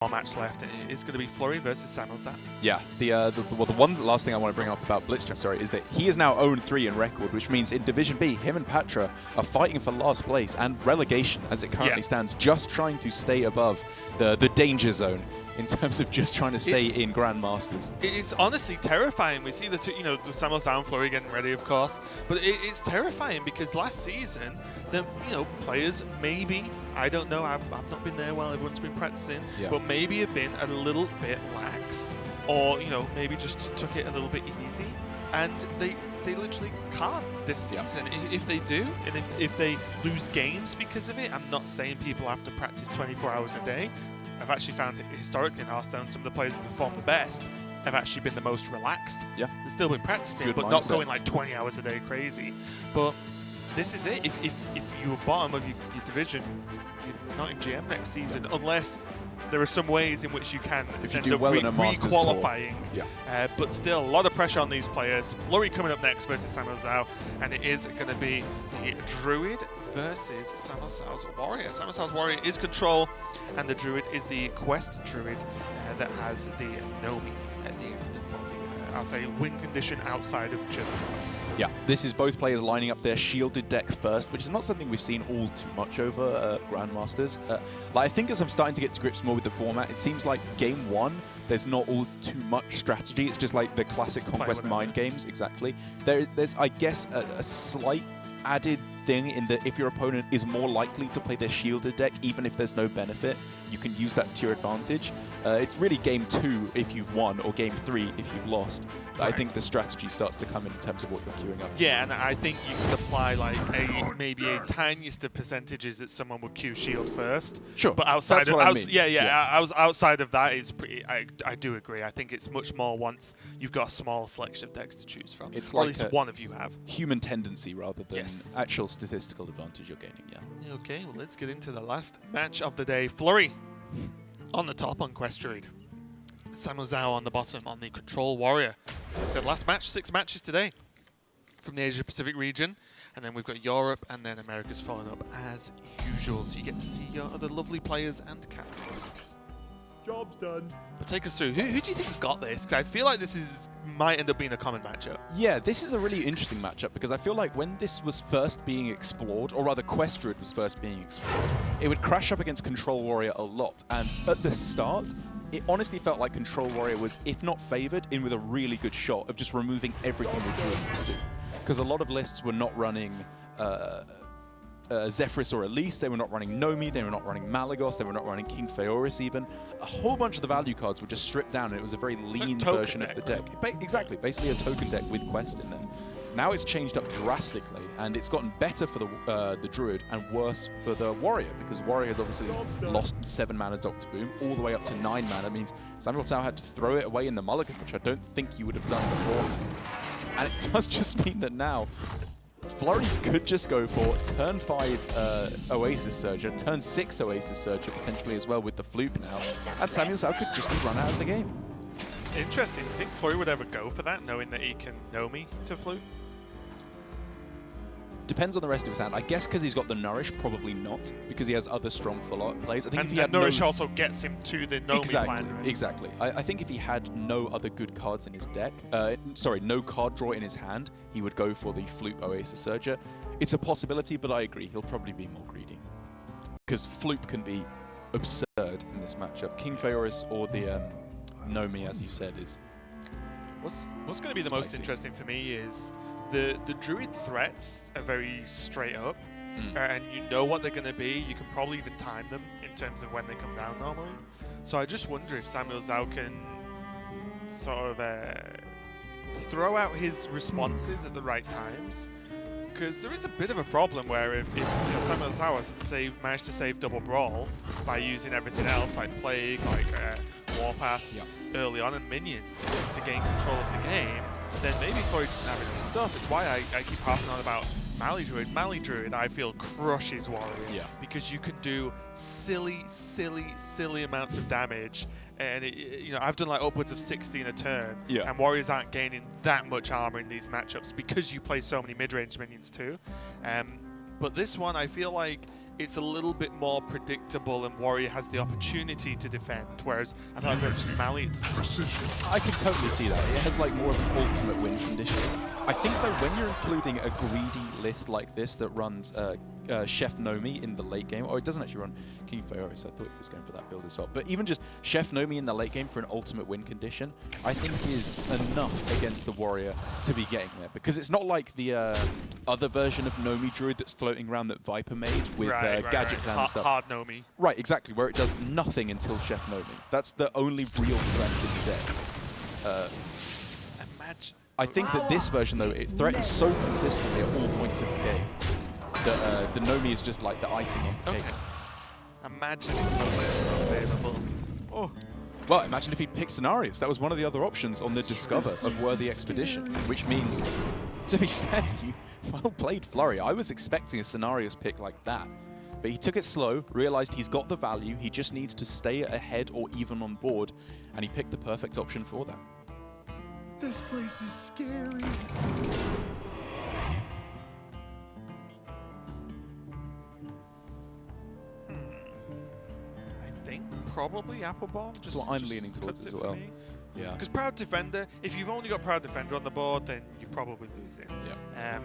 more match left, and it is going to be Flurry versus SamuelTsao. Yeah, the one last thing I want to bring up about Blitzchung, is that he is now 0-3 in record, which means in Division B, him and Patra are fighting for last place and relegation as it currently stands, just trying to stay above the danger zone in terms of just trying to stay in Grandmasters. It's honestly terrifying. We see the two, the SamuelTsao and Flurry getting ready, of course, but it's terrifying because last season, the players maybe, I don't know, I've not been there while everyone's been practicing, but maybe have been a little bit lax, or maybe just took it a little bit easy, and they literally can't this season. If they do, and if they lose games because of it, I'm not saying people have to practice 24 hours a day. I've actually found historically in Hearthstone, some of the players who perform the best have actually been the most relaxed. Yeah. They've still been practicing, but not going like 20 hours a day crazy. But this is it. If you were bottom of your division, you're not in GM next season, unless there are some ways in which you can end up re-qualifying. But still, a lot of pressure on these players. Flurry coming up next versus SamuelTsao, and it is going to be the Druid versus SamuelTsao's Warrior. SamuelTsao's Warrior is control, and the Druid is the Quest Druid that has the Nomi at the end for the, I'll say, win condition outside of just points. Yeah, this is both players lining up their shielded deck first, which is not something we've seen all too much over Grandmasters. I think as I'm starting to get to grips more with the format, it seems like game one, there's not all too much strategy. It's just like the classic Conquest mind games, exactly. There's, I guess, a slight added thing in that if your opponent is more likely to play their shielded deck, even if there's no benefit, you can use that to your advantage. It's really game 2 if you've won, or game 3 if you've lost. I think the strategy starts to come in terms of what you're queuing up. Yeah, and I think you could apply like maybe a tiniest of percentages that someone would queue shield first. Sure, but outside that's what I mean. Outside of that, it's pretty. I do agree. I think it's much more once you've got a small selection of decks to choose from. It's or like at least one of you have. Human tendency rather than actual statistical advantage you're gaining. Yeah. Okay, well let's get into the last match of the day. Flurry on the top on Quest Druid. SamuelTsao on the bottom on the Control Warrior. So last match, 6 matches today from the Asia Pacific region, and then we've got Europe and then America's following up as usual. So you get to see your other lovely players and casters. Job's done. But take us through. Who do you think's got this? Because I feel like this might end up being a common matchup. Yeah, this is a really interesting matchup because I feel like when this was first being explored, or rather Quest Druid was first being explored, it would crash up against Control Warrior a lot. And at the start, it honestly felt like Control Warrior was, if not favored, in with a really good shot of just removing everything the Druid could do. Because a lot of lists were not running Zephrys or Elise, they were not running Nomi, they were not running Malagos, they were not running King Feoris even. A whole bunch of the value cards were just stripped down, and it was a very lean version of the deck. Exactly, basically a token deck with Quest in there. Now it's changed up drastically, and it's gotten better for the Druid and worse for the Warrior, because Warrior's obviously lost 7 mana Dr. Boom, all the way up to 9 mana. It means SamuelTsao had to throw it away in the Mulligan, which I don't think he would have done before. And it does just mean that now Flurry could just go for turn 5 Oasis Surger, turn 6 Oasis Surger potentially as well with the Floop now, and SamuelTsao could just be run out of the game. Interesting. Do you think Flurry would ever go for that, knowing that he can Nomi to Floop? Depends on the rest of his hand. I guess because he's got the Nourish, probably not, because he has other strong plays. I think if he had Nourish also gets him to the Nomi plan, right? Exactly. I think if he had no other good cards in his deck, no card draw in his hand, he would go for the Floop Oasis Surger. It's a possibility, but I agree, he'll probably be more greedy. Because Floop can be absurd in this matchup. King Feoris or the Nomi, as you said, is What's going to be the most interesting for me is the Druid threats are very straight up, and you know what they're going to be. You can probably even time them in terms of when they come down normally. So I just wonder if SamuelTsao can sort of throw out his responses at the right times, because there is a bit of a problem where if SamuelTsao has managed to save double brawl by using everything else like Plague, like Warpaths early on and minions to gain control of the game, then maybe Flurry doesn't have enough stuff. It's why I keep harping on about Mali Druid. Mali Druid, I feel, crushes Warrior because you can do silly amounts of damage, and I've done like upwards of 16 a turn, and Warriors aren't gaining that much armor in these matchups because you play so many mid-range minions too. But this one, I feel like it's a little bit more predictable and Warrior has the opportunity to defend, whereas I feel like versus Mali, it's precision. I can totally see that. It has like more of an ultimate win condition. I think though when you're including a greedy list like this that runs Chef Nomi in the late game, or it doesn't actually run King Feori, so I thought he was going for that build as well. But even just Chef Nomi in the late game for an ultimate win condition, I think is enough against the Warrior to be getting there. Because it's not like the other version of Nomi Druid that's floating around that Viper made with gadgets and stuff. Hard Nomi. Right, exactly, where it does nothing until Chef Nomi. That's the only real threat in the deck. Imagine. I think that this version, though, it threatens so consistently at all points of the game that the Nomi is just like the icing on the cake. Imagine if Nomi was available. Oh. Well, imagine if he picked Scenarios. That was one of the other options on the Discover of Worthy Expedition, which means, to be fair to you, well played, Flurry. I was expecting a Scenarios pick like that. But he took it slow, realized he's got the value, he just needs to stay ahead or even on board, and he picked the perfect option for that. This place is scary. I think probably Apple Bomb. That's what I'm leaning towards as well. Yeah. Because Proud Defender, if you've only got Proud Defender on the board, then you're probably losing. Yeah.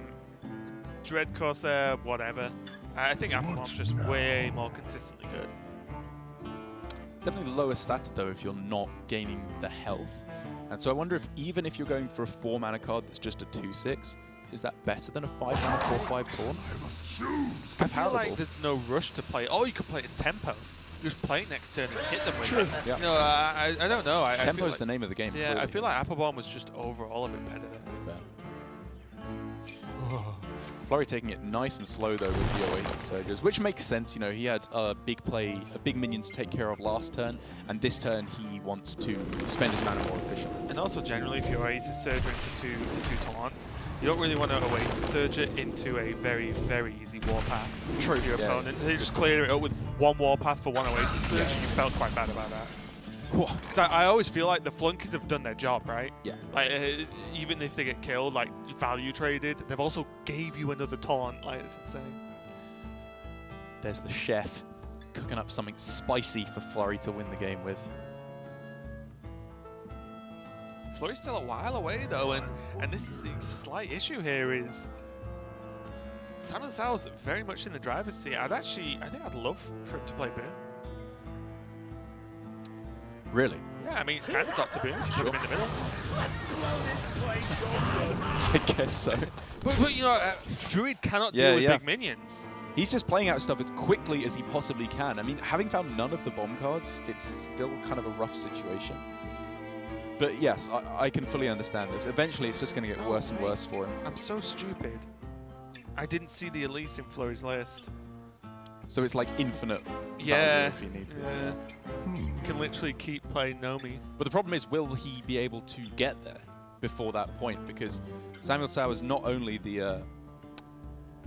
Dread Corsair, whatever. I think Apple Bomb's just way more consistently good. Definitely lower stat though if you're not gaining the health. And so I wonder if even if you're going for a 4-mana card that's just a 2/6, is that better than a 5-mana 4/5 taunt? It's I feel like there's no rush to play. Or you could play it as tempo. You just play it next turn and hit them with it. Yeah. You know, I don't know. Tempo is like, the name of the game. Yeah, clearly. I feel like Apple Bomb was just overall a bit better. Flurry taking it nice and slow though with the Oasis Surges, which makes sense. You know, he had a big minion to take care of last turn, and this turn he wants to spend his mana more efficiently. And also generally, if you Oasis Surge into two taunts, you don't really want to Oasis Surge it into a very, very easy warpath for your opponent. They just clear it up with one warpath for one Oasis Surge, and you felt quite bad about that. Because I always feel like the Flunkies have done their job, right? Yeah. Like, even if they get killed, like, value traded, they've also gave you another taunt. Like, it's insane. There's the chef cooking up something spicy for Flurry to win the game with. Flurry's still a while away, though, and this is the slight issue here is SamuelTsao very much in the driver's seat. I think I'd love for him to play Boom. Really? Yeah, I mean, it's kind of Dr. Boom if you put him in the middle. I guess so. But you know, Druid cannot deal with big minions. He's just playing out stuff as quickly as he possibly can. I mean, having found none of the bomb cards, it's still kind of a rough situation. But yes, I can fully understand this. Eventually, it's just going to get worse and worse for him. I'm so stupid. I didn't see the Elise in Flurry's list. So it's like infinite value if you need to. Yeah. You can literally keep playing Nomi. But the problem is, will he be able to get there before that point? Because SamuelTsao is not only the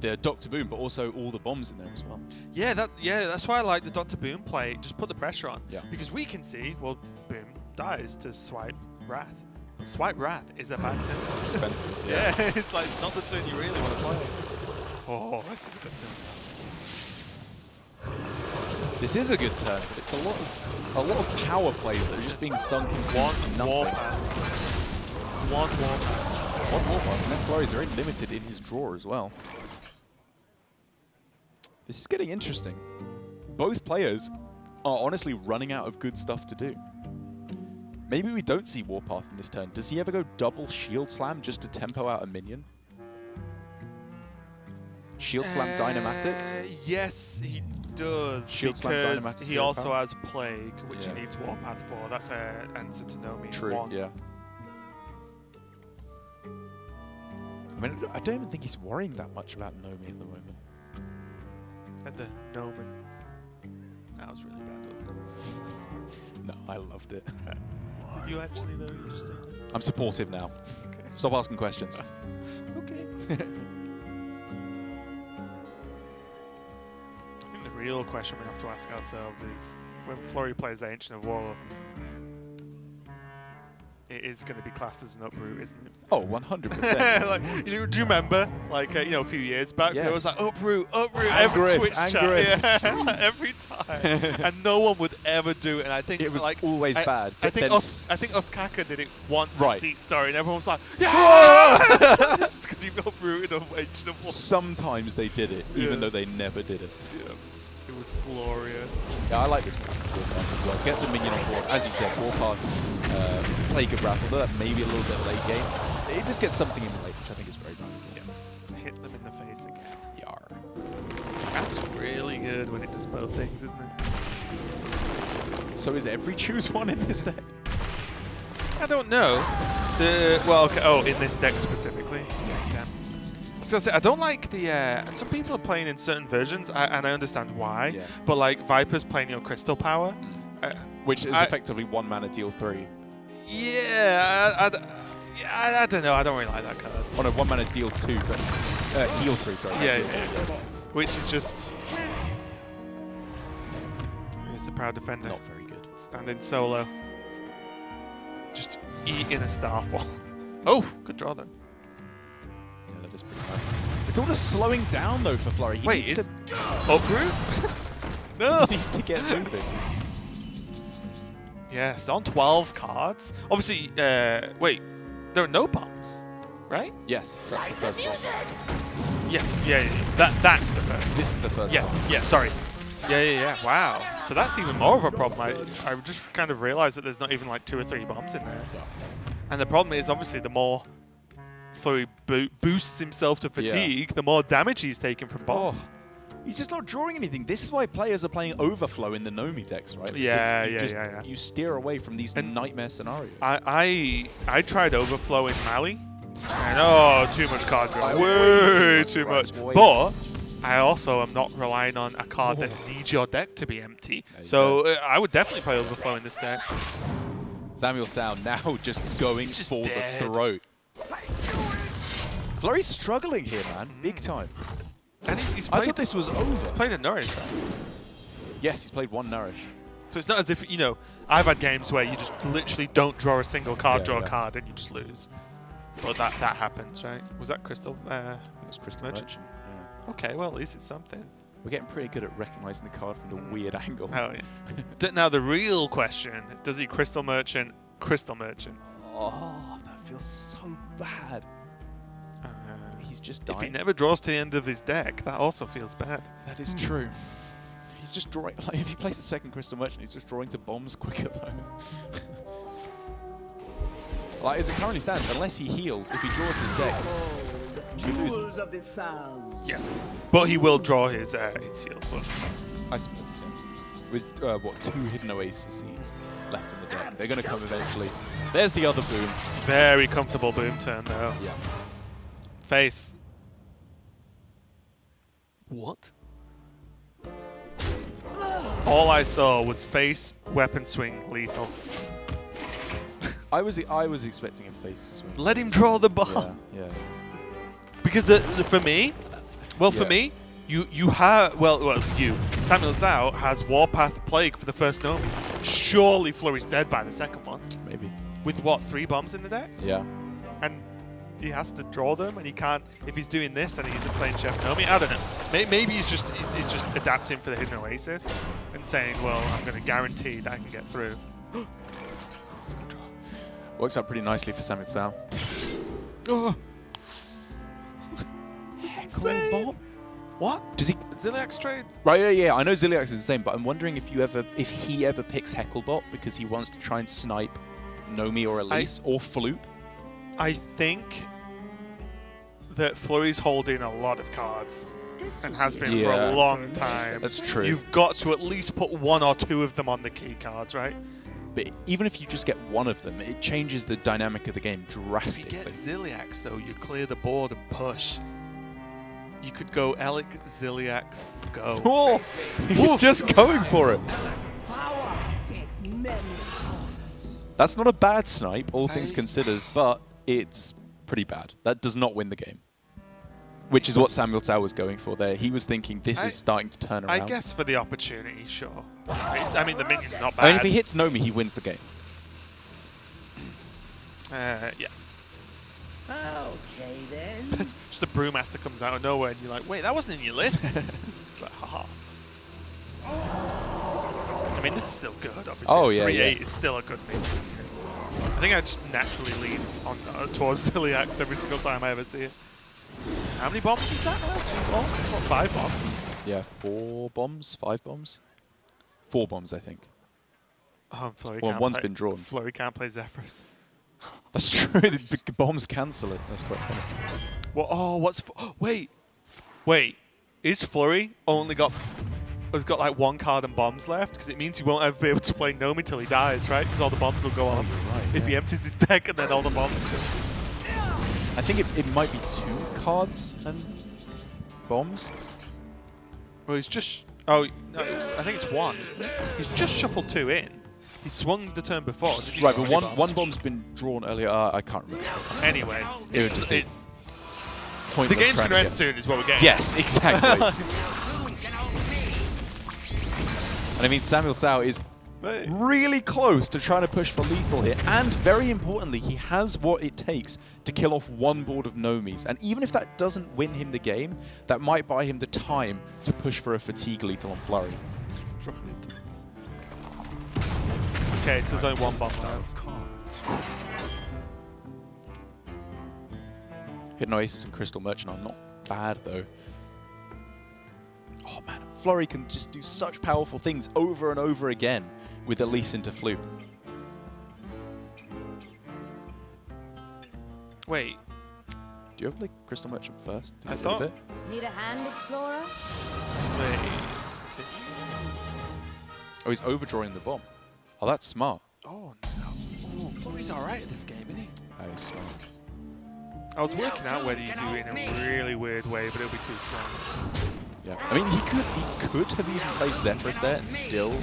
Dr. Boom, but also all the bombs in there as well. Yeah, that's why I like the Dr. Boom play. Just put the pressure on. Yeah. Because we can see, well, Boom dies to Swipe Wrath. Swipe Wrath is a bad turn. It's expensive. Yeah, it's like it's not the turn you really want to play. Oh, this is a good turn. This is a good turn, but it's a lot of power plays that are just being sunk into nothing. One warpath. One warpath. And then Flurry's very limited in his draw as well. This is getting interesting. Both players are honestly running out of good stuff to do. Maybe we don't see Warpath in this turn. Does he ever go double Shield Slam just to tempo out a minion? Shield Slam Dynamatic? Yes, he does. Shield Slam Dynamatic. He also has Plague, which he needs Warpath for. That's an answer to Nomi. True, yeah. I mean, I don't even think he's worrying that much about Nomi at the moment. And the Nomen. That was really bad, wasn't it? No, I loved it. Did you actually, though? You just said it? I'm supportive now. Okay. Stop asking questions. Okay. I think the real question we have to ask ourselves is, when Flurry plays the Ancient of War, it is going to be classed as an uproot, isn't it? Oh, 100%. Like, do you remember, like, a few years back, there was like uproot, every Twitch chat, yeah, every time, and no one would ever do it. And I think it was like always bad. I think Oskaka did it once right. in Seat Story, and everyone was like, yeah, just because he uprooted a vegetable. Sometimes they did it, even though they never did it. Yeah. It was glorious. Yeah, I like this Warpath as well. Gets a minion on board. As you said, Warpath, Plague of Wrath, although that may be a little bit late game. It just gets something in the late, which I think is very valuable. Yeah. Hit them in the face again. Yar. That's really good when it does both things, isn't it? So is every choose one in this deck? I don't know. In this deck specifically. Yeah. I don't like the. Some people are playing in certain versions, and I understand why. Yeah. But like Viper's playing your Crystal Power, which is effectively 1 mana deal 3. Yeah, I don't know. I don't really like that card. Oh no, 1 mana deal 2, but heal 3. Sorry. Yeah. Which is just. Here's the Proud Defender. Not very good. Standing solo. Just eating a Starfall. Oh, good draw though. That is pretty nice. It's all just slowing down though for Flurry. He Wait, needs to uproot? No! He needs to get moving. Yes, on 12 cards. Obviously, wait, there are no bombs, right? Yes, that's the first one. Yes, yeah. That's the first one. This is the first one. Yes, sorry. Yeah. Wow. So that's even more of a problem. I just kind of realized that there's not even like 2 or 3 bombs in there. Yeah. And the problem is, obviously, the more Flurry boosts himself to fatigue, the more damage he's taking from bombs. He's just not drawing anything. This is why players are playing Overflow in the Nomi decks, right? Because yeah. You steer away from these nightmare scenarios. I tried Overflow in Mali, and too much card draw. Way too much. But I also am not relying on a card that needs your deck to be empty. So I would definitely play Overflow in this deck. SamuelTsao now just going for the throat. Flurry's struggling here, man. Big time. And I thought this was over. He's played a Nourish, right? Yes, he's played 1 Nourish. So it's not as if, I've had games where you just literally don't draw a single card, draw a card, and you just lose. But that happens, right? Was that Crystal? I think it was Crystal Merchant. Yeah. Okay, well, at least it's something. We're getting pretty good at recognizing the card from the weird angle. Oh, yeah. Now, the real question, does he Crystal Merchant? Oh, that feels so bad. He's just dying. If he never draws to the end of his deck, that also feels bad. That is true. He's just drawing. Like, if he plays a second Crystal Merchant, he's just drawing to bombs quicker, though. Like, as it currently stands, unless he heals, if he draws his deck, he loses. Yes. But he will draw his heals. I suppose, yeah. With, 2 Hidden Oases left in the deck. They're going to come eventually. There's the other boom. Very comfortable boom turn, though. Yeah. Face. What? All I saw was face, weapon swing, lethal. I was expecting a face swing. Let him draw the bomb. Yeah. Because for me, you have SamuelTsao has Warpath Plague for the first Nomi. Surely Flurry's dead by the second one. Maybe. With what, 3 bombs in the deck? Yeah. And he has to draw them, and he can't. If he's doing this and he's playing Chef Nomi, I don't know. Maybe he's just adapting for the Hidden Oasis and saying, well, I'm going to guarantee that I can get through. That's a good draw. Works out pretty nicely for SamuelTsao. Oh. This is insane. What? Does he Ziliax trade? Right, yeah. I know Ziliax is insane, but I'm wondering if he ever picks Hecklebot because he wants to try and snipe Nomi or Elise or Floop. I think that Flurry's holding a lot of cards and has been for a long time. That's true. You've got to at least put 1 or 2 of them on the key cards, right? But even if you just get 1 of them, it changes the dynamic of the game drastically. If you get Ziliax, though, you clear the board and push. You could go Alec, Ziliax, go. Oh, he's just going for it. That's not a bad snipe, all things considered, but it's pretty bad. That does not win the game. Which is what SamuelTsao was going for there. He was thinking this is starting to turn around. I guess for the opportunity, sure. I mean, the minion's not bad. I mean, if he hits Nomi, he wins the game. Yeah. Okay then. Just the Brewmaster comes out of nowhere and you're like, wait, that wasn't in your list? It's like, haha. I mean, this is still good, obviously. Oh, yeah, 3-8 is still a good mid. I think I just naturally lean on towards Celiax every single time I ever see it. How many bombs is that now? 2 bombs? What, 5 bombs? Yeah, 4 bombs, 5 bombs, 4 bombs, I think. Oh, Flurry Well, can't one's play. been drawn. Flurry can't play Zephyrs. That's true. The bombs cancel it. That's quite funny. Well, oh, what's... Wait. Is Flurry has got like 1 card and bombs left? Because it means he won't ever be able to play Nomi till he dies, right? Because all the bombs will go on if he empties his deck and then all the bombs go. I think it might be 2 cards and bombs. Well, he's just... Oh, no, I think it's 1, isn't it? He's just shuffled 2 in. He swung the turn before. Right, but one bomb's been drawn earlier. I can't remember. Anyway, it's Pointless the game's trying going to to end guess. soon is what we're getting. Yes, exactly. And I mean, SamuelTsao is really close to trying to push for lethal here. And very importantly, he has what it takes to kill off 1 board of Nomis. And even if that doesn't win him the game, that might buy him the time to push for a fatigue lethal on Flurry. Okay, so there's only 1 bomb now. Hidden Oasis and Crystal Merchant are not bad, though. Oh, man. Flurry can just do such powerful things over and over again with Elise into Flute. Wait. Do you have, like, Crystal Merchant first? I thought... Need a hand, Explorer? Wait. Oh, he's overdrawing the bomb. Oh, that's smart. Oh, no. Oh, Flurry's alright at this game, isn't he? That is smart. I was working out whether you do it in a really weird way, but it'll be too slow. Yeah. I mean, he could have even played Zephyrus there and still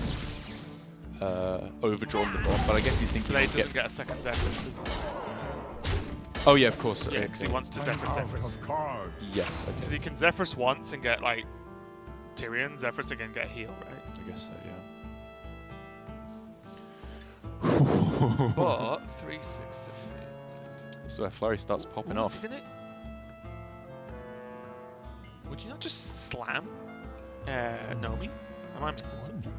overdrawn the bomb, but I guess he's thinking... Blade doesn't get a second Zephyrus, does he? Oh, yeah, of course. Yeah, because he wants to Zephyrus. Yes, Because okay. he can Zephyrus once and get, like, Tyrion, Zephyrus again get heal, right? I guess so, yeah. But 3, 6, 7, 8. This is where Flurry starts popping off. Would you not just slam Nomi? Am I missing something?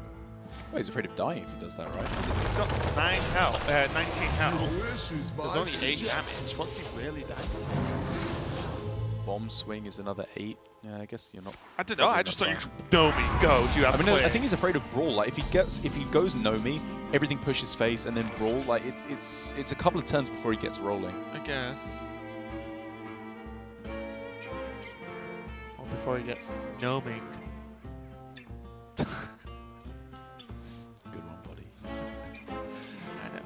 Well, he's afraid of dying if he does that, right? He's got 19 health. There's only 8 damage. What's he really died? Bomb swing is another 8. Yeah, I guess you're not... I don't know. I just thought you could Nomi, go. Do you have I mean, no, I think he's afraid of Brawl. Like, if he goes Nomi, everything pushes face, and then Brawl, like, it's a couple of turns before he gets rolling. I guess. Or before he gets Noming. Good one, buddy. I know.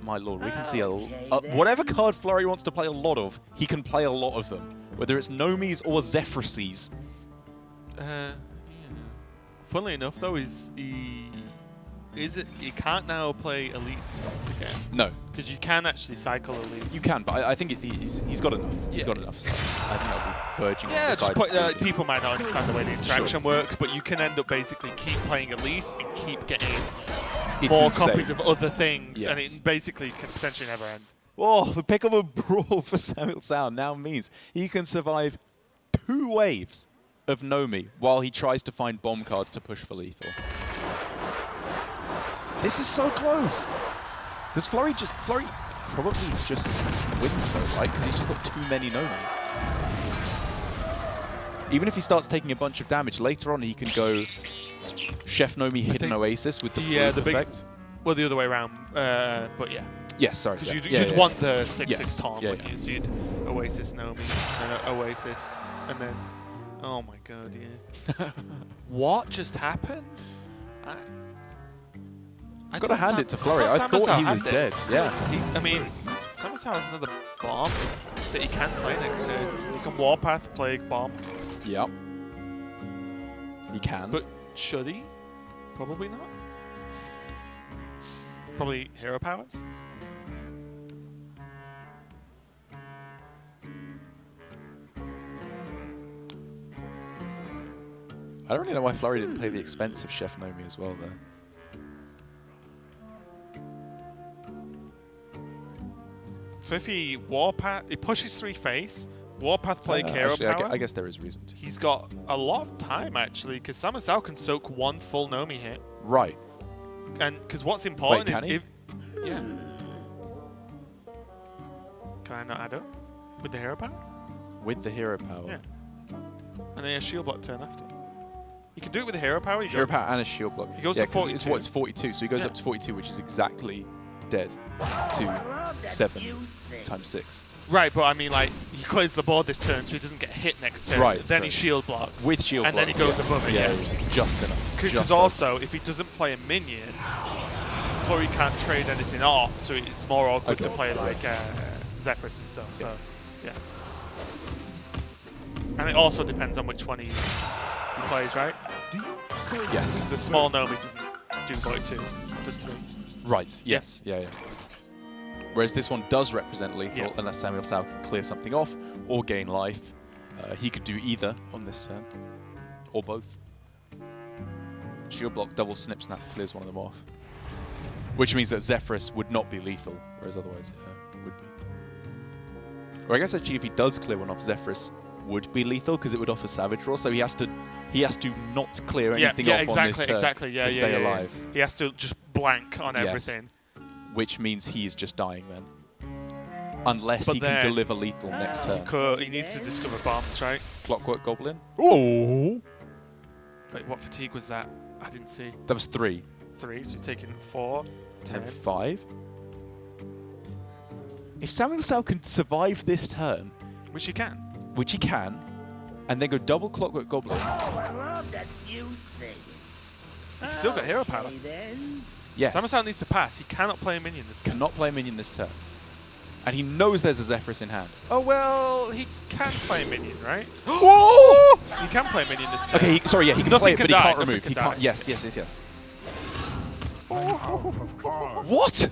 My lord, we can see whatever card Flurry wants to play a lot of, he can play a lot of them. Whether it's Nomis or Zephyruses. Yeah. Funnily enough, though, he can't now play Elise again. No. Because you can actually cycle Elise. You can, but I think he's got enough. He's got enough. So I think that'll be verging on the just side put, of people might not understand the way the interaction works, but you can end up basically keep playing Elise and keep getting more insane. copies of other things, and Yes. it basically can potentially never end. Oh, the pick up a Brawl for SamuelTsao now means he can survive 2 waves of Nomi while he tries to find bomb cards to push for lethal. This is so close. Does Flurry probably just wins though, right? Because he's just got too many Nomis. Even if he starts taking a bunch of damage, later on he can go Chef Nomi Hidden Oasis with the flute effect. Well, the other way around, but yeah. Yes, sorry. Because Yeah. you'd want the 6/6 Yes. taunt, Yeah, wouldn't you? So you'd Oasis Nomi, and then Oasis, and then... Oh my god, yeah. What just happened? I've got to hand it to Flurry. I thought he was dead. Yeah. I mean, SamuelTsao has another bomb that he can play next turn. He can Warpath, Plague, Bomb. Yep. He can. But should he? Probably not. Probably Hero Powers. I don't really know why Flurry didn't play the expensive Chef Nomi as well, though. So if he Warpath, he pushes 3 face, Warpath play Hero actually, Power. I guess there is reason to. He's got a lot of time actually, because SamuelTsao can soak 1 full Nomi hit. Right. And because what's important, Wait, can he? Yeah. Can I not add up with the Hero Power? With the Hero Power. Yeah. And then a shield block turn after. You can do it with the Hero Power. Hero Power and a shield block. He goes yeah, to 42. It's, it's 42, so he goes up to 42, which is exactly dead to 7 times 6. Right, but I mean, like, he clears the board this turn, so he doesn't get hit next turn. Right. Then he shield blocks. With shield and block. then he goes above it. Yeah. Just enough. Because also, if he doesn't play a minion, Flurry can't trade anything off, so it's more awkward to play like Zephyrus and stuff. So, yeah. And it also depends on which one he plays, right? Yes. The small Nomi doesn't do 42, does 3. Right, yes. Yeah. Whereas this one does represent lethal, unless SamuelTsao can clear something off or gain life. He could do either on this turn, or both. Shield block, double snip snap clears one of them off. Which means that Zephyrus would not be lethal, whereas otherwise it would be. Or I guess actually if he does clear one off, Zephyrus would be lethal because it would offer Savage Roar, so he has to not clear anything off on this turn to stay alive. He has to just blank on everything. Which means he's just dying then. Unless he can deliver lethal next turn. He needs to discover bombs, right? Clockwork Goblin? Oh! Wait, what fatigue was that? I didn't see. That was 3. 3, so he's taking 4, 10. And 5. If SamuelTsao can survive this turn, which he can, and then go double Clockwork Goblin. Oh, I love that fuse thing. He's still got Hero Power. Yes. SamuelTsao needs to pass. He cannot play a minion this turn. Cannot play a minion this turn. And he knows there's a Zephyrus in hand. Oh, well, he can play a minion, right? Oh! He can play a minion this turn. Okay, he can play it, but he can't remove. He can't. Yes. What?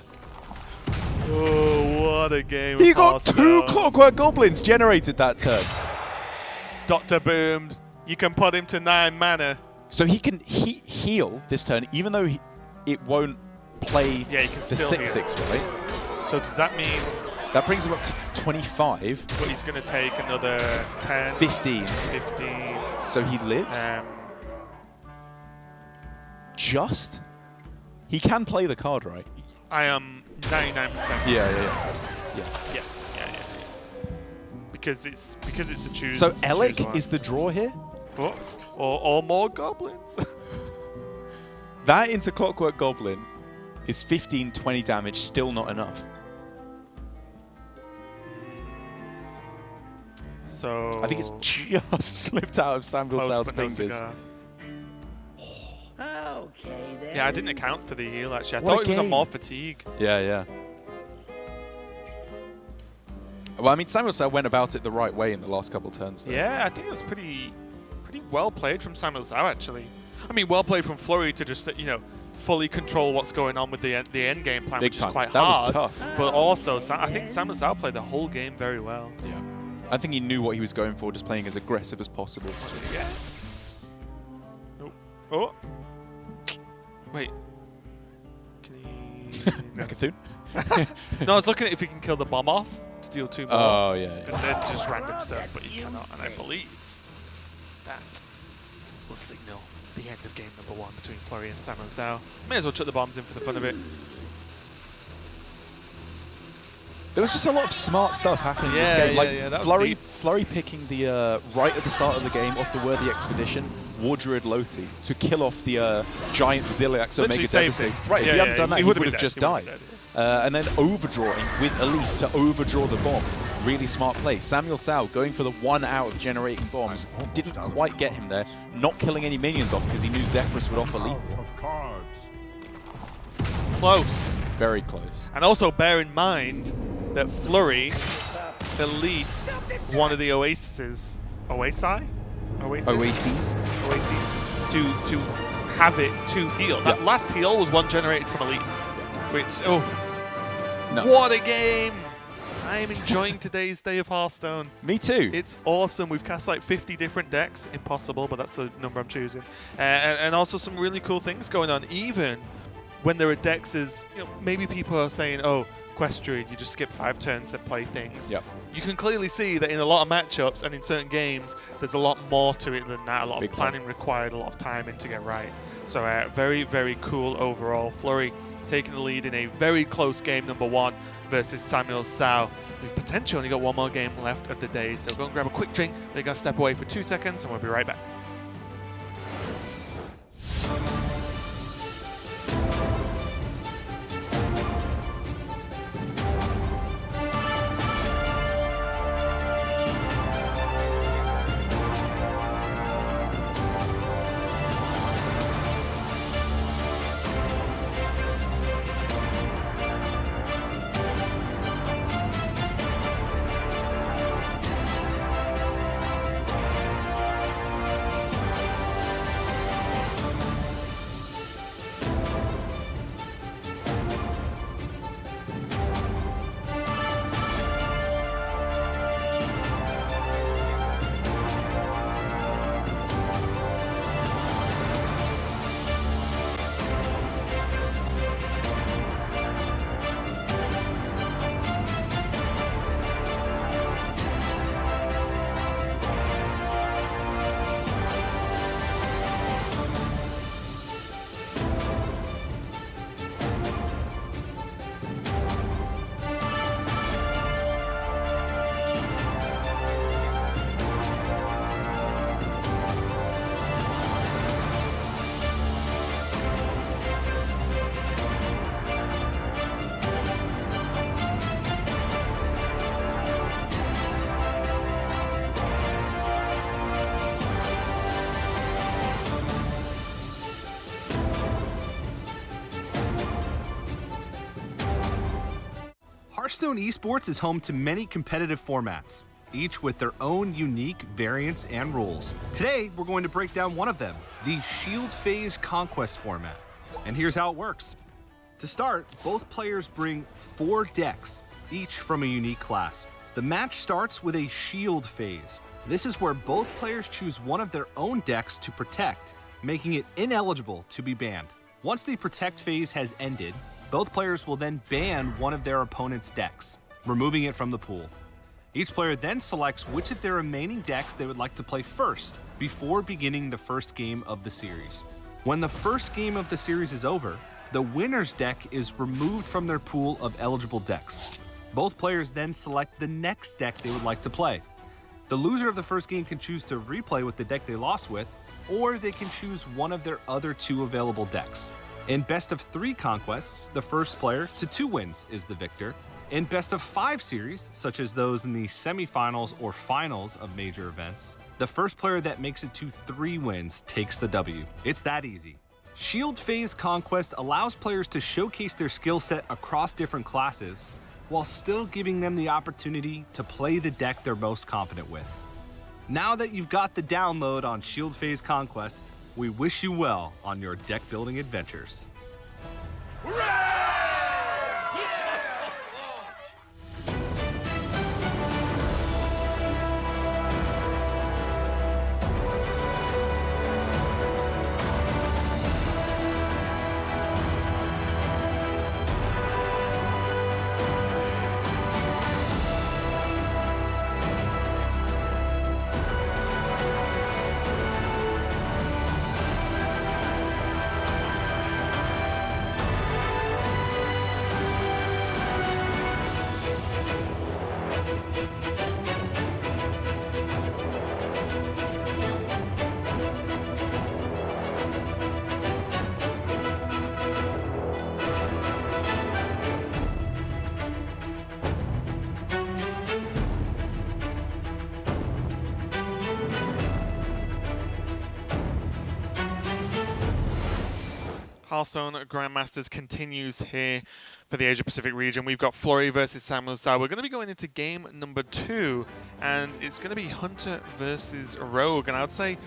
Oh, what a game. He got 2 Clockwork Goblins generated that turn. Doctor boomed. You can put him to 9 mana. So he can heal this turn, even though it won't play he can the still 6/6, right? So does that mean that brings him up to 25? But he's going to take another 10, 15. So he lives. Just? He can play the card, right? I am 99%. Yeah. Yes. Because it's a choose. So Elec is the draw here? Or more goblins. That into Clockwork Goblin is 15, 20 damage, still not enough. So I think it's just slipped out of SamuelTsao's fingers. Okay, then. Yeah, I didn't account for the heal, actually. I thought it was a more fatigue. Yeah. Well, I mean, SamuelTsao went about it the right way in the last couple turns. Though. Yeah, I think it was pretty well played from SamuelTsao, actually. I mean, well played from Flurry to just, fully control what's going on with the end game plan, which is quite hard. That was tough. But also, I think SamuelTsao played the whole game very well. Yeah. I think he knew what he was going for, just playing as aggressive as possible. Yeah. Oh. Wait. Can he... Mecha'thun? No, I was looking at if he can kill the bomb off to deal 2 more. Oh, yeah. And then just random stuff, but he cannot. And I believe that will signal the end of game number 1 between Flurry and SamuelTsao. May as well chuck the bombs in for the fun of it. There was just a lot of smart stuff happening in this game. That was Flurry picking the right at the start of the game off the Worthy Expedition, War Druid Loti, to kill off the giant Ziliax Omega Devastator. Right, if he hadn't done that, he would have just died. And then overdrawing with Elise to overdraw the bomb. Really smart play. SamuelTsao going for the 1 out of generating bombs. Didn't quite get him there. Not killing any minions off because he knew Zephyrus would offer lethal. Close. Very close. And also bear in mind that Flurry released one of the Oases to have it to heal. That last heal was one generated from Elise. Which, nuts. What a game! I am enjoying today's day of Hearthstone. Me too. It's awesome. We've cast like 50 different decks. Impossible, but that's the number I'm choosing. And also some really cool things going on. Even when there are decks as, maybe people are saying, oh, Quest Druid, you just skip 5 turns to play things. Yep. You can clearly see that in a lot of matchups and in certain games, there's a lot more to it than that. A lot of planning required, a lot of timing to get right. So very, very cool overall. Flurry taking the lead in a very close game, number 1 versus SamuelTsao, who's potentially only got 1 more game left of the day. So go and grab a quick drink. They're going to step away for 2 seconds, and we'll be right back. Hearthstone Esports is home to many competitive formats, each with their own unique variants and rules. Today, we're going to break down one of them, the Shield Phase Conquest format. And here's how it works. To start, both players bring 4 decks, each from a unique class. The match starts with a Shield Phase. This is where both players choose one of their own decks to protect, making it ineligible to be banned. Once the Protect phase has ended, both players will then ban one of their opponent's decks, removing it from the pool. Each player then selects which of their remaining decks they would like to play first before beginning the first game of the series. When the first game of the series is over, the winner's deck is removed from their pool of eligible decks. Both players then select the next deck they would like to play. The loser of the first game can choose to replay with the deck they lost with, or they can choose one of their other 2 available decks. In Best of 3 conquests, the first player to 2 wins is the victor. In Best of 5 series, such as those in the semifinals or finals of major events, the first player that makes it to 3 wins takes the W. It's that easy. Shield Phase Conquest allows players to showcase their skill set across different classes, while still giving them the opportunity to play the deck they're most confident with. Now that you've got the download on Shield Phase Conquest, we wish you well on your deck building adventures. Hearthstone Grandmasters continues here for the Asia-Pacific region. We've got Flurry versus SamuelTsao. We're going to be going into game number 2, and it's going to be Hunter versus Rogue. And I would say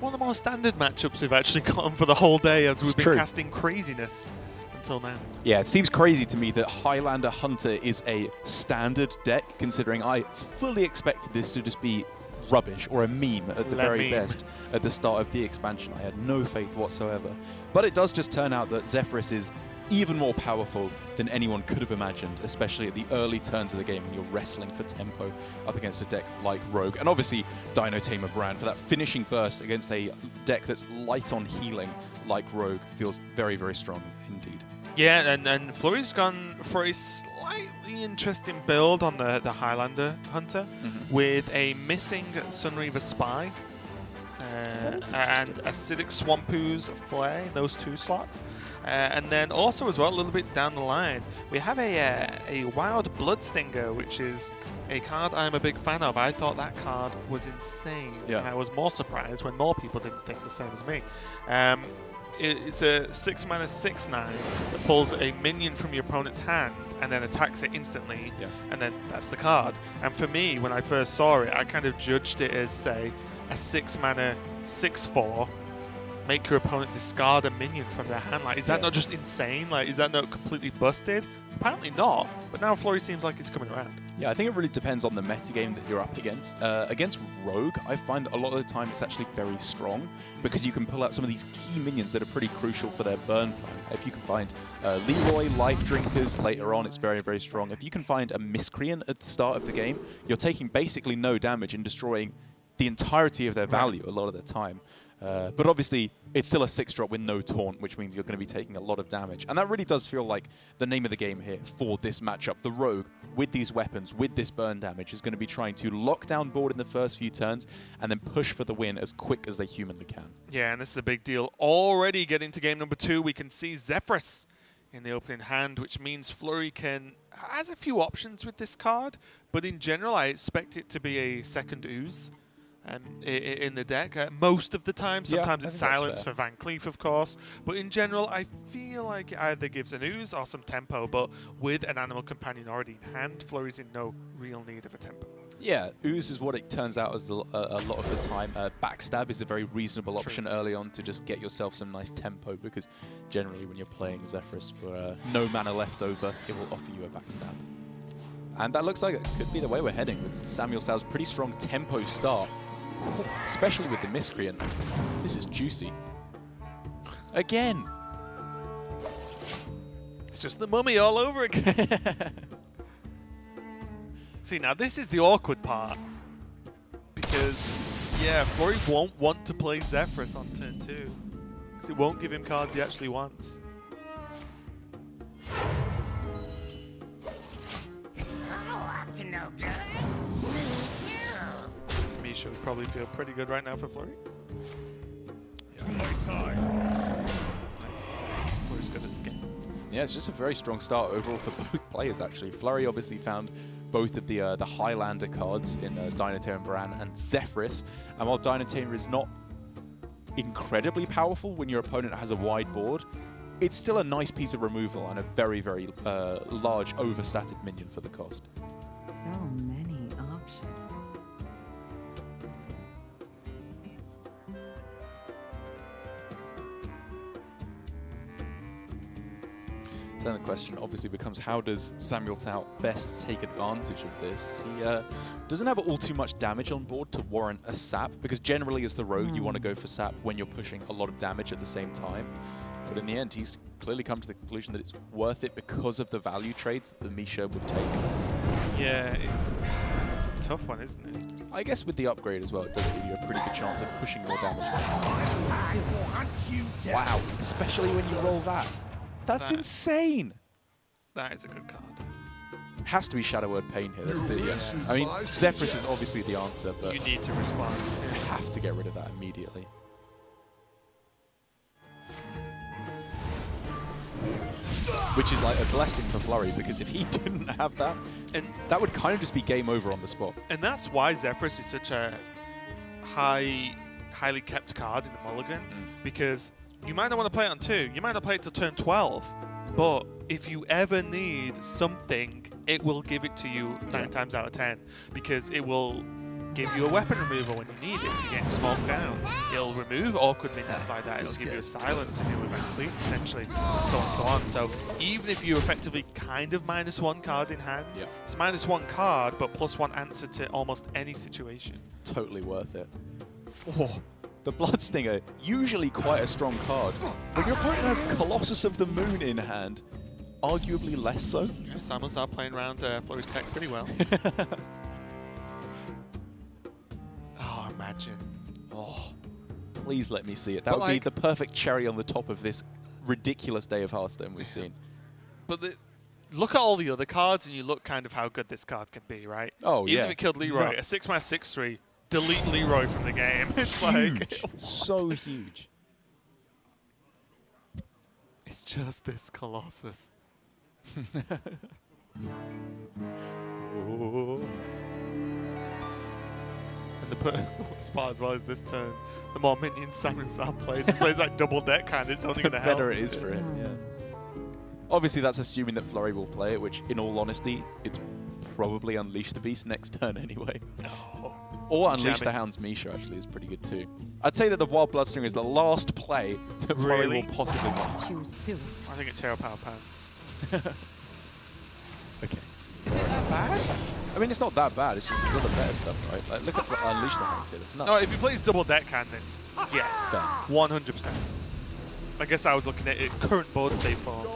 one of the more standard matchups we've actually gotten for the whole day, as we've been casting craziness until now. Yeah, it seems crazy to me that Highlander Hunter is a standard deck, considering I fully expected this to just be rubbish or a meme at the very best at the start of the expansion. I had no faith whatsoever. But it does just turn out that Zephyrus is even more powerful than anyone could have imagined, especially at the early turns of the game when you're wrestling for tempo up against a deck like Rogue. And obviously, Dino Tamer Brand for that finishing burst against a deck that's light on healing like Rogue feels very, very strong indeed. Yeah, and Flurry's gone for a slightly interesting build on the Highlander Hunter with a missing Sunreaver Spy and Acidic Swampu's Flare, those 2 slots. And then also as well, a little bit down the line, we have a Wild Bloodstinger, which is a card I'm a big fan of. I thought that card was insane. Yeah. And I was more surprised when more people didn't think the same as me. It's a 6-mana 6/9 that pulls a minion from your opponent's hand and then attacks it instantly, and then that's the card. And for me, when I first saw it, I kind of judged it as, say, a 6-mana 6/4, make your opponent discard a minion from their hand. Like, is that not just insane? Like, is that not completely busted? Apparently not, but now Flurry seems like it's coming around. Yeah, I think it really depends on the metagame that you're up against. Against Rogue, I find a lot of the time it's actually very strong because you can pull out some of these key minions that are pretty crucial for their burn plan. If you can find Leroy, Life Drinkers later on, it's very, very strong. If you can find a Miscreant at the start of the game, you're taking basically no damage and destroying the entirety of their value a lot of the time. But obviously, it's still a 6-drop with no taunt, which means you're going to be taking a lot of damage. And that really does feel like the name of the game here for this matchup. The Rogue, with these weapons, with this burn damage, is going to be trying to lock down board in the first few turns and then push for the win as quick as they humanly can. Yeah, and this is a big deal. Already getting to game number 2, we can see Zephyrus in the opening hand, which means Flurry has a few options with this card, but in general, I expect it to be a second Ooze. In the deck, most of the time. Sometimes it's silence for Van Cleef, of course, but in general, I feel like it either gives an Ooze or some tempo, but with an animal companion already in hand, Flurry's in no real need of a tempo. Yeah, Ooze is what it turns out as a lot of the time. Backstab is a very reasonable option early on to just get yourself some nice tempo, because generally when you're playing Zephyrus for no mana left over, it will offer you a backstab. And that looks like it could be the way we're heading with SamuelTsAo's pretty strong tempo start. Especially with the Miscreant. This is juicy. Again! It's just the mummy all over again. See, now this is the awkward part. Because, yeah, Flurry won't want to play Zephyrus on turn 2. Because it won't give him cards he actually wants. Oh, up to no good. Misha would probably feel pretty good right now for Flurry. My side. Nice. Flurry's good at this game. Yeah, it's just a very strong start overall for both players, actually. Flurry obviously found both of the Highlander cards in Dino Tamer Brand and Zephyrus. And while Dino Tamer is not incredibly powerful when your opponent has a wide board, it's still a nice piece of removal and a very, very large overstated minion for the cost. So many options. So then the question obviously becomes, how does SamuelTsao best take advantage of this? He doesn't have all too much damage on board to warrant a sap, because generally as the rogue you want to go for sap when you're pushing a lot of damage at the same time. But in the end, he's clearly come to the conclusion that it's worth it because of the value trades that the Misha would take. Yeah, it's a tough one, isn't it? I guess with the upgrade as well, it does give you a pretty good chance of pushing more damage. I will hunt you down. Wow, especially when you roll that. That's insane! That is a good card. Has to be Shadow Word Pain here. That's the, I mean, Zephyrus is obviously the answer, but you need to respond. You have to get rid of that immediately. Which is like a blessing for Flurry, because if he didn't have that, and that would kind of just be game over on the spot. And that's why Zephyrus is such a highly kept card in the mulligan, because you might not want to play it on 2, you might not play it till turn 12, but if you ever need something, it will give it to you 9 times out of 10, because it will give you a weapon removal when you need it. If you're getting smoked down, it'll remove awkward minions like that. It'll give you a silence to deal with Van Cleef, potentially, so on and so on. So even if you're effectively kind of -1 card in hand, it's -1 card, but +1 answer to almost any situation. Totally worth it. Oh, The Bloodstinger, usually quite a strong card. When your opponent has Colossus of the Moon in hand, arguably less so. Yeah, SamuelTsao playing around Flurry's tech pretty well. Oh, imagine. Oh, please let me see it. That would be the perfect cherry on the top of this ridiculous day of Hearthstone we've seen. But look at all the other cards, and you look kind of how good this card can be, right? Oh, Even yeah. if it killed Leroy, Nuts. a 6-mana 6/3, delete Leroy from the game. It's Huge. like So huge. it's just this Colossus. Oh. And the worst part as well is this turn. The more minions SamuelTsao plays, he plays like double deck hand. It's only going to The help. better it is for him, yeah. Obviously, that's assuming that Flurry will play it, which, in all honesty, it's probably Unleash the Beast next turn anyway. Oh. Or Unleash Jamming. the Hound's Misha, actually, is pretty good too. I'd say that the Wild Bloodstinger is the last play that Flurry Really? will possibly make. Choose soon. I think it's Hero Power Pan. Okay. Is it that bad? I mean, it's not that bad. It's just other better stuff, right? Like, look at Unleash the Hounds here. It's nuts. No, if he plays double deck hand, then yes, Fair. 100%. I guess I was looking at it current board state form.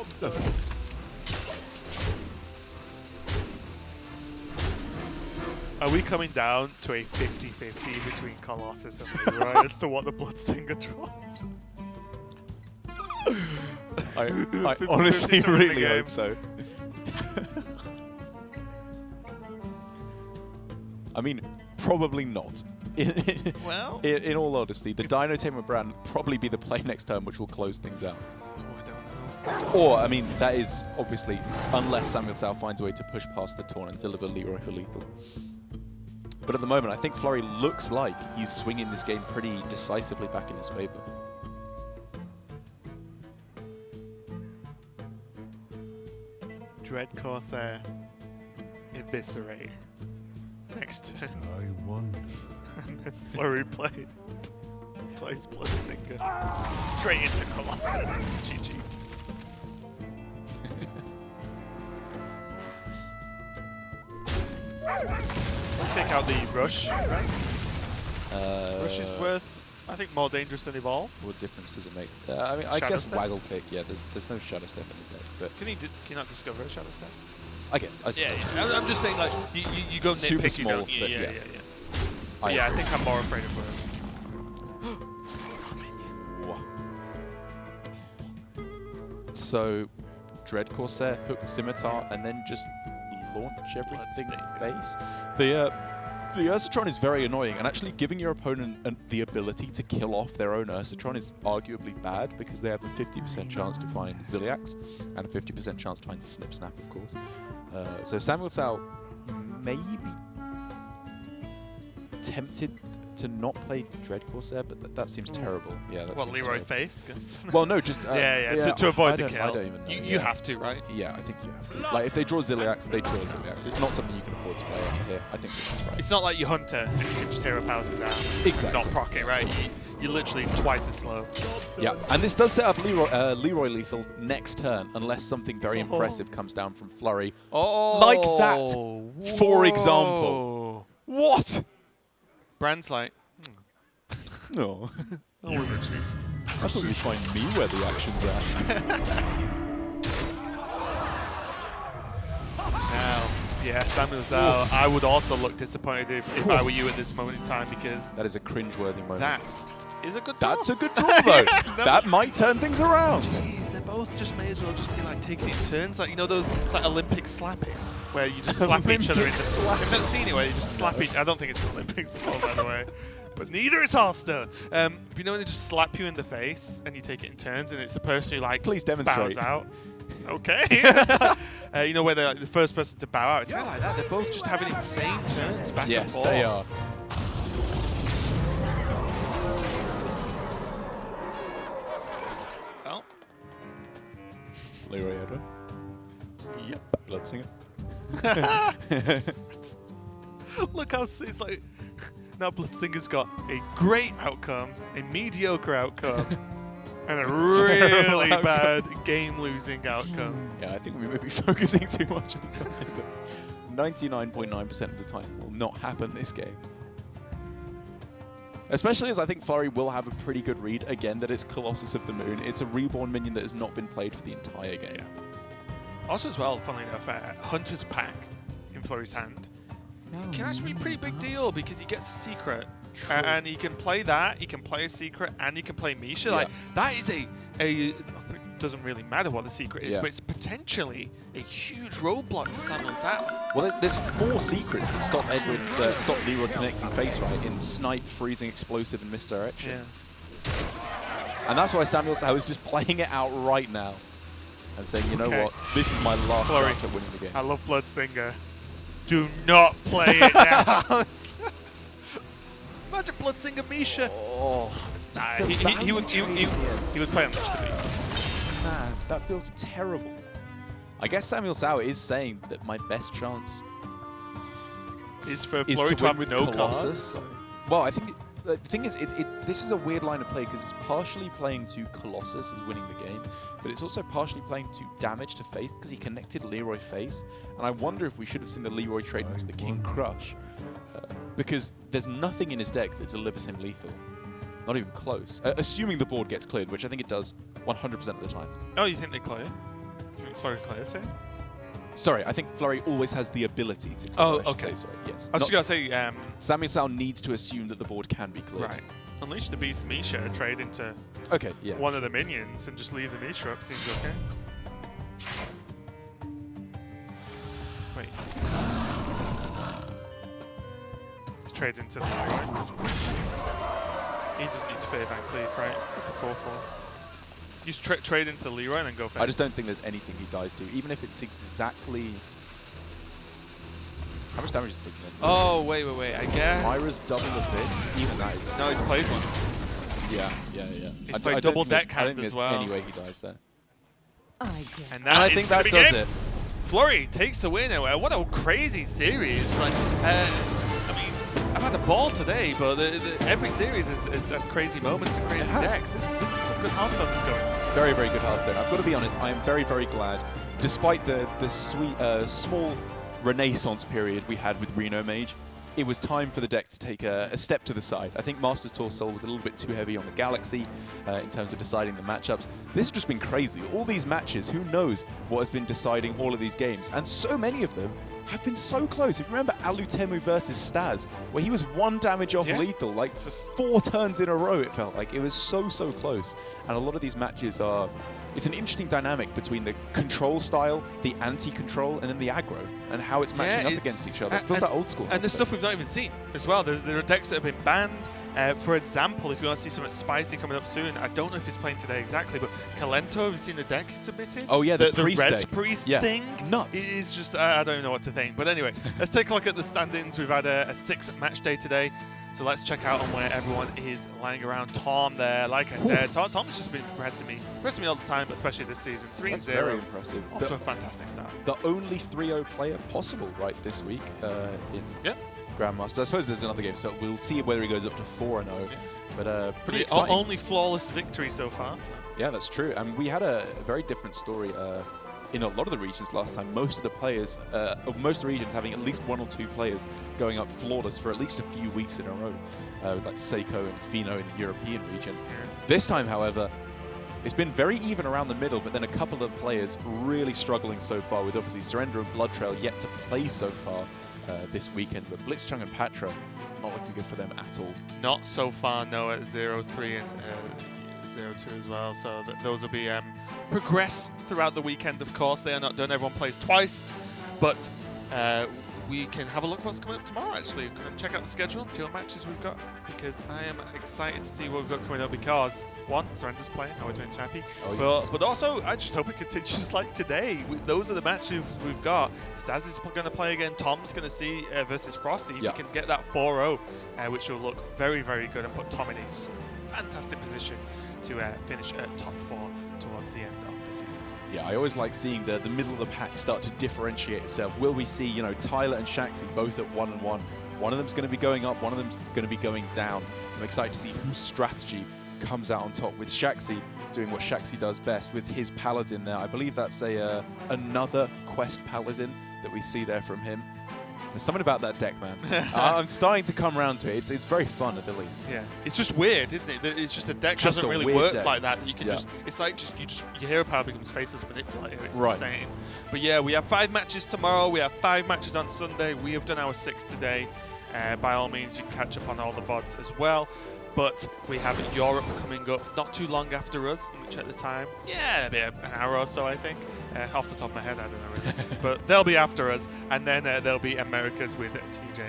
Are we coming down to a 50-50 between Colossus and Leroy as to what the Bloodstinger draws? I 50-50 honestly to win the really game. hope so. I mean, probably not. Well, In all honesty, the Dino Tamer brand will probably be the play next turn, which will close things out. oh, I don't know. Or, I mean, that is obviously, unless SamuelTsao finds a way to push past the Taunt and deliver Leroy for lethal. But at the moment, I think Flurry looks like he's swinging this game pretty decisively back in his favor. Dread Corsair, Eviscerate. Next turn. I wonder. And then Flurry plays Bloodstinger. Straight into Colossus. GG. Let's take out the Rush, right? Rush is worth, I think, more dangerous than Evolve. What difference does it make? I mean, I Shadow guess Step? Waggle Pick, yeah, there's no Shadow Step in the deck, but Can you not discover a Shadow Step? I guess. I suppose. I'm just saying, like, you go Super nitpick, you small, don't. but Yeah. yes. But yeah, I think I'm more afraid of Worm. So, Dread Corsair, Hook Scimitar, and then just launch everything base. The Ursatron is very annoying, and actually giving your opponent the ability to kill off their own Ursatron is arguably bad, because they have a 50% chance to find Ziliax, and a 50% chance to find Snip Snap, of course. So SamuelTsao may be tempted to not play Dread Corsair, but that seems terrible. Yeah, that What, seems Leroy terrible. face? Well, no, just to avoid the kill. I don't even know. You have to, right? Yeah, I think you have to. Like, if they draw Ziliax, they draw Ziliax. It's not something you can afford to play on here. I think this is right. It's not like you Hunter and you can just hero power them down. Exactly. Not proc it, right? You're literally twice as slow. Yeah, and this does set up Leroy lethal next turn, unless something very impressive comes down from Flurry. Oh, Like that, for example. What? Brand's like, No. I thought you'd find me where the action's at. now, yeah, SamuelTsao, I would also look disappointed if I were you at this moment in time, because That is a cringe-worthy moment. that is a good draw. That's a good draw, though. That might turn things around. Jeez, they both just may as well just be like taking it in turns, like, you know, those like Olympic slapping, where you just slap each other in the slap. I've never seen it where you just slap each. I don't think it's an Olympic sport, by the way, but neither is Hearthstone. You know when they just slap you in the face and you take it in turns, and it's the person who like Please demonstrate. bows out. Okay. You know where they're like the first person to bow out. It's kind of like that. They're both just having insane turns back and Yes, forth. they are. Well, Leroy Edwin. yep. Bloodsinger. Look how it's like. Now Bloodstinger's got a great outcome, a mediocre outcome, and a really bad game-losing outcome. Yeah, I think we may be focusing too much on something that 99.9% of the time will not happen this game. Especially as I think Flurry will have a pretty good read, again, that it's Colossus of the Moon. It's a reborn minion that has not been played for the entire game. Also as well, funnily enough, Hunter's Pack in Flurry's hand can actually be a pretty big deal because he gets a secret. And he can play that, he can play a secret, and he can play Misha. Like, that is a it doesn't really matter what the secret is, but it's potentially a huge roadblock to SamuelTsao. Well, there's 4 secrets that stop Edward, stop Leroy connecting face right in Snipe, Freezing, Explosive, and Misdirection. Yeah. And that's why SamuelTsao is just playing it out right now and saying, you know what, this is my last chance at winning the game. I love Bloodstinger. Do not play it now. Imagine Bloodstinger Misha. Oh, he would play on Mr. Beast. Man, that feels terrible. I guess SamuelTsao is saying that my best chance is for is Flurry to to win have with no Colossus. cards. Well, I think the thing is, this is a weird line of play because it's partially playing to Colossus as winning the game, but it's also partially playing to damage to face because he connected Leroy face. And I wonder if we should have seen the Leroy trade into the King Crush because there's nothing in his deck that delivers him lethal. Not even close. Assuming the board gets cleared, which I think it does 100% of the time. Oh, you think they clear? Do you think Flurry clears it? Sorry, I think Flurry always has the ability to. Oh, okay. Sorry, yes. I was just going to say... SamuelTsao needs to assume that the board can be cleared. Right. Unleash the Beast Misha, trade into one of the minions, and just leave the Misha up. Seems okay. Wait. He trades into the Leroy. He doesn't need to pay Van Cleef, right? It's a 4/4. You just trade into Leroy and then go face. I just don't think there's anything he dies to, even if it's exactly... How much damage is he taking? Oh, wait. I guess... Myra's double of this, even that is... No, he's played one. Yeah. He's played double deck hand as well. Anyway, he dies there. And I think that does it. Flurry takes the win. What a crazy series. Like, I mean, I've had a ball today, but every series has had crazy moments and crazy decks. This is some good Hearthstone that's going. Very, very good Hearthstone. I've got to be honest, I am very, very glad, despite the sweet, small renaissance period we had with Reno Mage, it was time for the deck to take a step to the side. I think Masters Tour still was a little bit too heavy on the Galaxy in terms of deciding the matchups. This has just been crazy. All these matches, who knows what has been deciding all of these games. And so many of them have been so close. If you remember Alutemu versus Staz, where he was 1 damage off lethal, like just 4 turns in a row, it felt like. It was so close. And a lot of these matches are... It's an interesting dynamic between the control style, the anti-control, and then the aggro, and how it's matching up against each other. It feels like old school. And there's stuff we've not even seen as well. There are decks that have been banned. For example, if you want to see something spicy coming up soon, I don't know if he's playing today exactly, but Kalento, have you seen the deck he submitted? Oh yeah, the Priest Res deck. Priest thing? Nuts. It is just, I don't even know what to think. But anyway, let's take a look at the standings. We've had a 6 match day today. So let's check out on where everyone is lying around. Tom there, like I said, Tom's just been impressing me all the time, but especially this season. 3-0. That's very impressive. Off to a fantastic start. The only 3-0 player possible right this week in Grandmasters. I suppose there's another game, so we'll see whether he goes up to 4-0. Yeah. But pretty exciting. Only flawless victory so far. So. Yeah, that's true. And we had a very different story in a lot of the regions last time. Most of the players, of most regions, having at least 1 or 2 players going up flawless for at least a few weeks in a row, like Seiko and Fino in the European region. This time, however, it's been very even around the middle, but then a couple of players really struggling so far, with obviously Surrender and Blood Trail yet to play so far this weekend. But Blitzchung and Patra, not looking good for them at all. Not so far, no, at 0-3 and 0-2 as well. So those will be progress throughout the weekend, of course. They are not done. Everyone plays twice. But we can have a look at what's coming up tomorrow, actually. We can check out the schedule and see what matches we've got, because I am excited to see what we've got coming up, because, one, Surrender's playing, always makes me happy. But also, I just hope it continues like today. Those are the matches we've got. Staz is going to play again. Tom's going to see versus Frosty. If he can get that 4-0, which will look very, very good and put Tom in a fantastic position to finish at top 4 towards the end of the season. Yeah, I always like seeing the middle of the pack start to differentiate itself. Will we see, you know, Tyler and Shaxi both at 1-1? One of them's going to be going up, one of them's going to be going down. I'm excited to see whose strategy comes out on top, with Shaxi doing what Shaxi does best with his Paladin there. I believe that's another quest Paladin that we see there from him. There's something about that deck, man. I'm starting to come around to it. It's very fun at the least. Yeah, it's just weird, isn't it? That it's just a deck Just doesn't a really weird work deck. like that. You can it's like your hero power becomes faceless manipulator. It's Right. insane. But yeah, we have 5 matches tomorrow. We have 5 matches on Sunday. We have done our 6 today. By all means, you can catch up on all the VODs as well. But we have Europe coming up not too long after us. Let me check the time. Yeah, maybe an hour or so, I think. Off the top of my head, I don't know really. But they'll be after us. And then there'll be Americas with TJ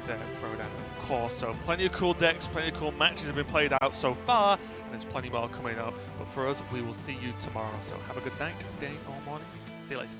and Frodan, of course. So plenty of cool decks, plenty of cool matches have been played out so far. And there's plenty more coming up. But for us, we will see you tomorrow. So have a good night, day, or morning. See you later.